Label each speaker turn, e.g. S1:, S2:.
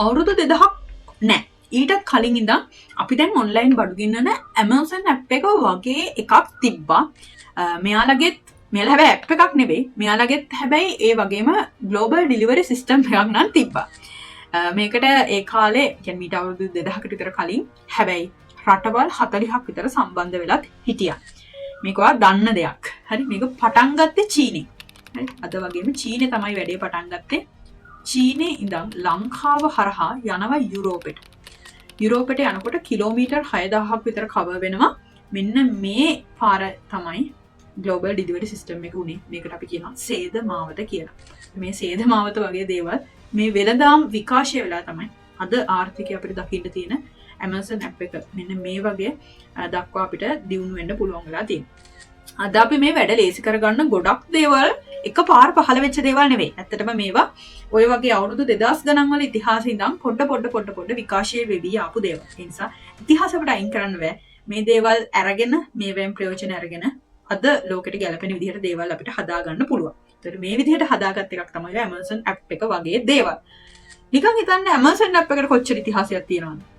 S1: අවුරුදු 2000ක් නෑ. ඊටත් කලින් ඉඳන් අපි දැන් ඔන්ලයින් බඩු ගෙන්නන Amazon app එක වගේ එකක් තිබ්බා. මෙයාලගෙත් මෙයාලා හැබැයි app එකක් නෙවෙයි. මෙයාලගෙත් හැබැයි ඒ වගේම global delivery system එකක් නම් තිබ්බා. මේකට ඒ කාලේ කියන්නේ මීට අවුරුදු 2000කට විතර කලින් හැබැයි රටවල් 40ක් විතර සම්බන්ධ වෙලත් හිටියා. මේකවා දන්න දෙයක්. හරි මේක පටන් ගත්තේ චීනේ. හරි අද වගේම චීනේ තමයි වැඩේ පටන් ගත්තේ. චීනේ ඉඳන් ලංකාව හරහා යනවා යුරෝපෙට. යුරෝපෙට යනකොට කිලෝමීටර් 6000ක් විතර කවර් වෙනවා. මෙන්න මේ පාර තමයි global delivery system එක උනේ. මේකට අපි කියනවා සේද මාවත කියලා. මේ සේද මාවත වගේ දේවල් මේ වෙළඳාම් විකාශය වෙලා තමයි අද ආර්ථිකය අපිට දකින්න තියෙන Amazon app එක මෙන්න මේ වගේ දක්වා අපිට දියුණු වෙන්න පුළුවන් වෙලා තියෙනවා. අද අපි මේ වැඩ ලේසි කරගන්න ගොඩක් දේවල් එකපාර පහළ වෙච්ච දේවල් නෙවෙයි. ඇත්තටම මේවා ඔය වගේ අවුරුදු 2000 ගණන් වල ඉතිහාසෙ ඉඳන් පොඩ විකාශය වෙවි ආපු දේවල්. ඒ නිසා ඉතිහාසෙට අයින් කරන්න බෑ. මේ දේවල් අරගෙන මේවෙන් ප්‍රයෝජන අරගෙන අද ලෝකෙට ගැලපෙන විදිහට දේවල් අපිට හදාගන්න පුළුවන්. ඒතර මේ විදිහට හදාගත්ත එකක් තමයි Amazon app එක වගේ දේවල්. නිකන් හිතන්න Amazon app එකට කොච්චර ඉතිහාසයක් තියෙනවද?